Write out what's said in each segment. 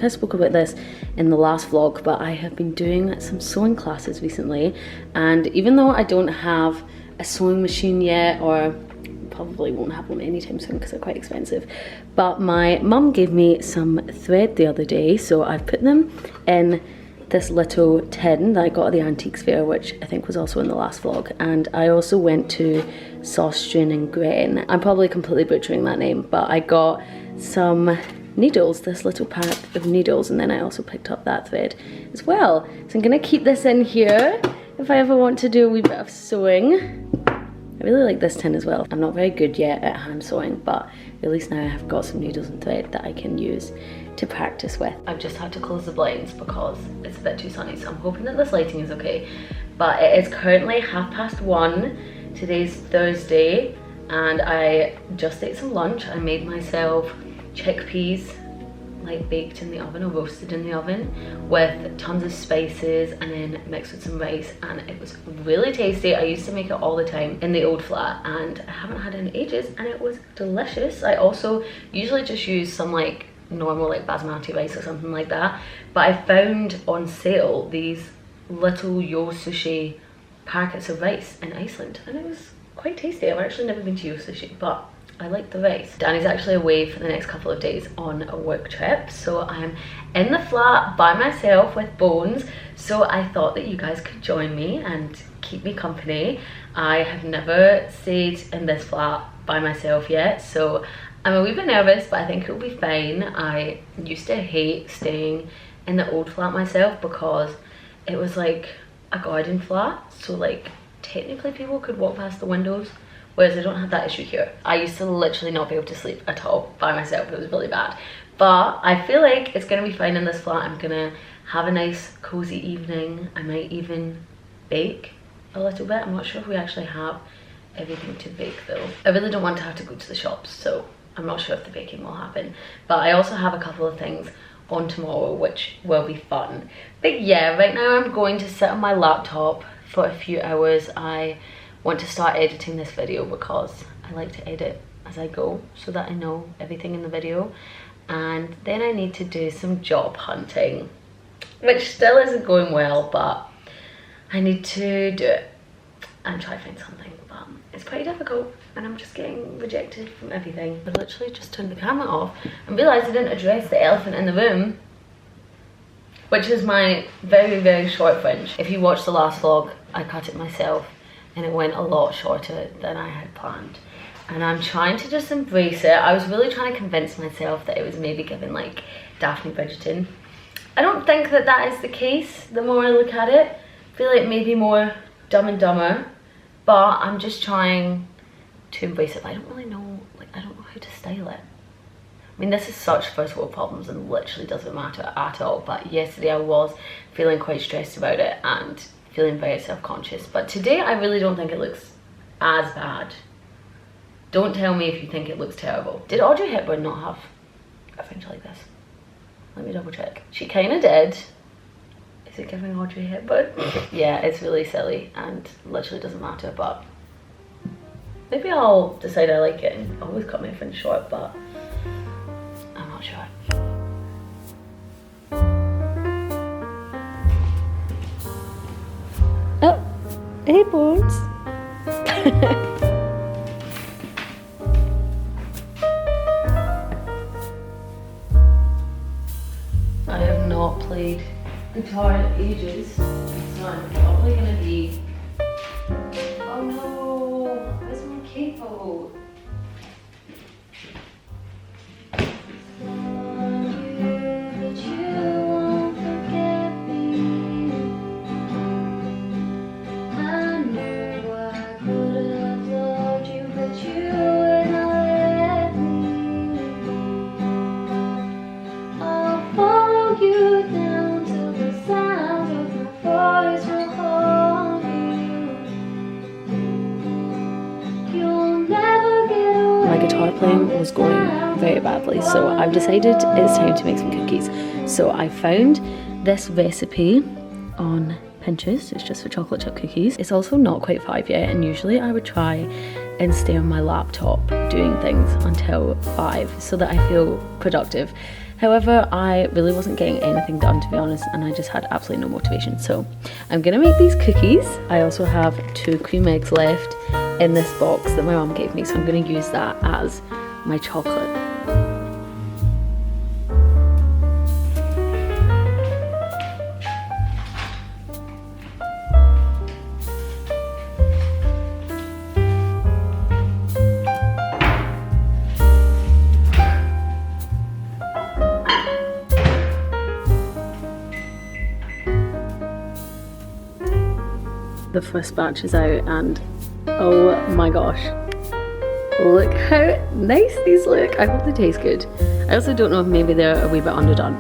I spoke about this in the last vlog, but I have been doing some sewing classes recently, and even though I don't have a sewing machine yet, or probably won't have one anytime soon because they're quite expensive, but my mum gave me some thread the other day, so I've put them in this little tin that I got at the antiques fair, which I think was also in the last vlog. And I also went to Saustrian and Gren. I'm probably completely butchering that name, but I got some needles, this little pack of needles, and then I also picked up that thread as well. So I'm gonna keep this in here if I ever want to do a wee bit of sewing. I really like this tin as well. I'm not very good yet at hand sewing, but at least now I have got some needles and thread that I can use to practice with. I've just had to close the blinds because it's a bit too sunny, so I'm hoping that this lighting is okay. But it is currently 1:30. Today's Thursday, and I just ate some lunch. I made myself chickpeas, like baked in the oven or roasted in the oven, with tons of spices and then mixed with some rice, and it was really tasty. I used to make it all the time in the old flat, and I haven't had it in ages, and it was delicious. I also usually just use some like normal like basmati rice or something like that, but I found on sale these little uofg packets of rice in Iceland, and it was quite tasty. I've actually never been to uofg, but I like the rice. Danny's actually away for the next couple of days on a work trip, so I'm in the flat by myself with Bones, so I thought that you guys could join me and keep me company. I have never stayed in this flat by myself yet, so I'm a wee bit nervous, but I think it'll be fine. I used to hate staying in the old flat myself because it was like a garden flat, so like technically people could walk past the windows, whereas I don't have that issue here. I used to literally not be able to sleep at all by myself. It was really bad, but I feel like it's gonna be fine in this flat. I'm gonna have a nice cozy evening. I might even bake a little bit. I'm not sure if we actually have everything to bake though. I really don't want to have to go to the shops, so I'm not sure if the baking will happen, but I also have a couple of things on tomorrow which will be fun. But yeah, right now I'm going to sit on my laptop for a few hours. I want to start editing this video because I like to edit as I go so that I know everything in the video, and then I need to do some job hunting, which still isn't going well, but I need to do it and try to find something, but it's pretty difficult and I'm just getting rejected from everything. I literally just turned the camera off and realised I didn't address the elephant in the room, which is my very, very short fringe. If you watched the last vlog, I cut it myself and it went a lot shorter than I had planned. And I'm trying to just embrace it. I was really trying to convince myself that it was maybe given like Daphne Bridgerton. I don't think that that is the case the more I look at it. I feel like maybe more Dumb and Dumber, but I'm just trying to embrace it. But I don't really know, like I don't know how to style it. I mean, this is such first world problems and literally doesn't matter at all, but yesterday I was feeling quite stressed about it and feeling very self-conscious, but today I really don't think it looks as bad. Don't tell me if you think it looks terrible. Did Audrey Hepburn not have a fringe like this? Let me double check. She kind of did. Is it giving Audrey Hepburn? Yeah, it's really silly and literally doesn't matter, but maybe I'll decide I like it and always cut my fringe short, but I'm not sure. Oh, hey Bones. I have not played guitar in ages, so I'm probably gonna be... Oh no, where's my cable? Playing was going very badly, so I've decided it's time to make some cookies. So I found this recipe on Pinterest. It's just for chocolate chip cookies. It's also not quite 5 yet, and usually I would try and stay on my laptop doing things until 5 so that I feel productive. However, I really wasn't getting anything done, to be honest, and I just had absolutely no motivation. So I'm gonna make these cookies. I also have 2 cream eggs left in this box that my mum gave me, so I'm gonna use that as my chocolate. The first batch is out and oh my gosh, look how nice these look. I hope they taste good. I also don't know if maybe they're a wee bit underdone.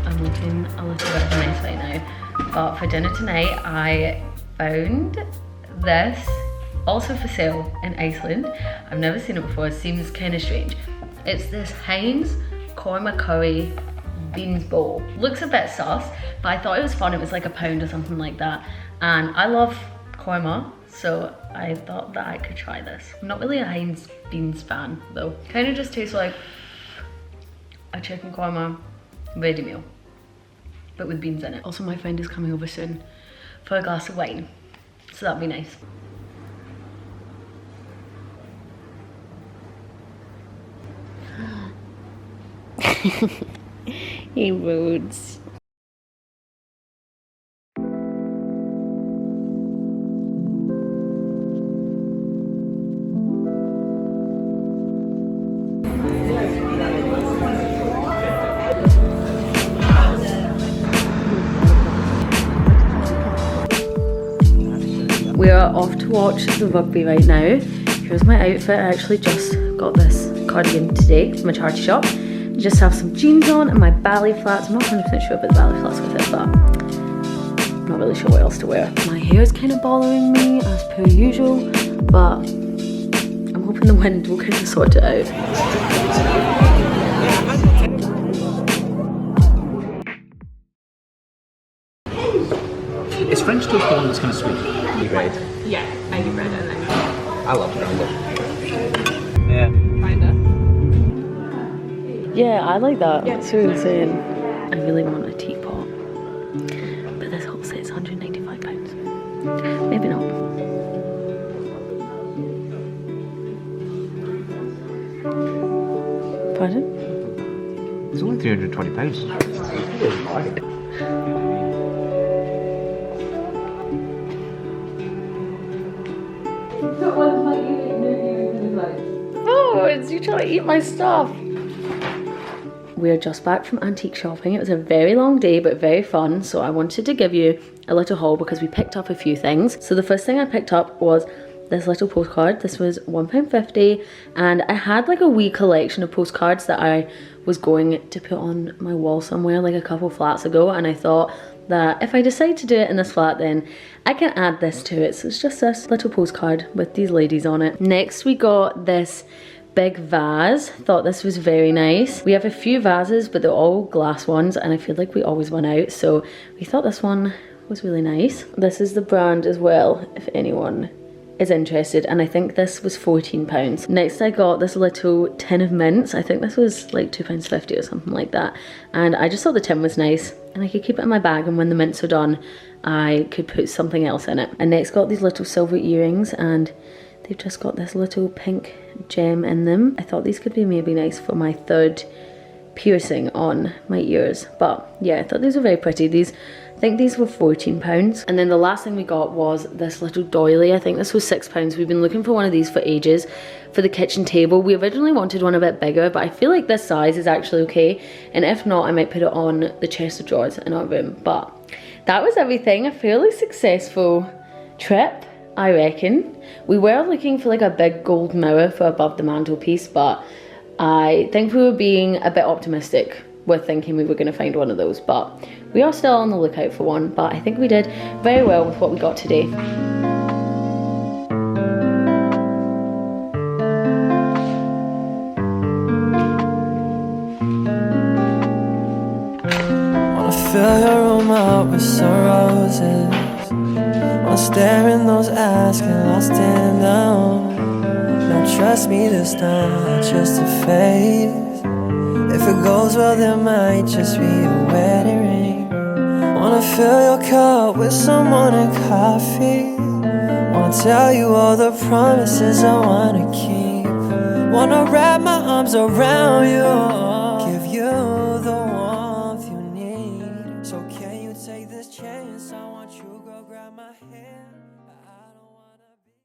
I'm looking a little bit of a mess right now, but for dinner tonight I found this, also for sale in Iceland. I've never seen it before, it seems kind of strange. It's this Heinz korma curry beans bowl. Looks a bit sus, but I thought it was fun. It was like £1 or something like that, and I love korma, so I thought that I could try this. I'm not really a Heinz beans fan though. Kind of just tastes like a chicken korma ready meal, but with beans in it. Also, my friend is coming over soon for a glass of wine, so that'd be nice. Hey, Rhodes. We are off to watch the rugby right now. Here's my outfit. I actually just got this cardigan today from a charity shop. I just have some jeans on and my ballet flats. I'm not 100% sure about the ballet flats with it, but I'm not really sure what else to wear. My hair is kind of bothering me as per usual, but I'm hoping the wind will kind of sort it out. Is French toast the one that's kind of sweet? Bread. Yeah, Maggie bread and then I love brownie. Yeah. kinda. Yeah, I like that. Yeah. It's so insane. I really want a teapot, but this whole set's £195. Maybe not. Pardon? It's only £320. Oh, it's you trying to eat my stuff. We're just back from antique shopping. It was a very long day but very fun, so I wanted to give you a little haul because we picked up a few things. So the first thing I picked up was this little postcard. This was £1.50 and I had like a wee collection of postcards that I was going to put on my wall somewhere like a couple flats ago, and I thought that if I decide to do it in this flat then I can add this to it. So it's just this little postcard with these ladies on it. Next we got this big vase. Thought this was very nice. We have a few vases but they're all glass ones and I feel like we always run out, so we thought this one was really nice. This is the brand as well if anyone is interested, and I think this was £14. Next I got this little tin of mints. I think this was like £2.50 or something like that, and I just thought the tin was nice and I could keep it in my bag, and when the mints are done I could put something else in it. And next got these little silver earrings and they've just got this little pink gem in them. I thought these could be maybe nice for my third piercing on my ears, but yeah, I thought these were very pretty. These, I think these were £14. And then the last thing we got was this little doily. I think this was £6. We've been looking for one of these for ages for the kitchen table. We originally wanted one a bit bigger, but I feel like this size is actually okay, and if not I might put it on the chest of drawers in our room. But that was everything. A fairly successful trip, I reckon. We were looking for like a big gold mirror for above the mantelpiece, but I think we were being a bit optimistic with thinking we were going to find one of those, but we are still on the lookout for one. But I think we did very well with what we got today. Wanna fill your room up with some roses. Wanna stare in those eyes, get lost in them. Now trust me this time, it's just a phase. If it goes well, there might just be a wedding ring. Wanna fill your cup with some morning coffee. Wanna tell you all the promises I wanna keep. Wanna wrap my arms around you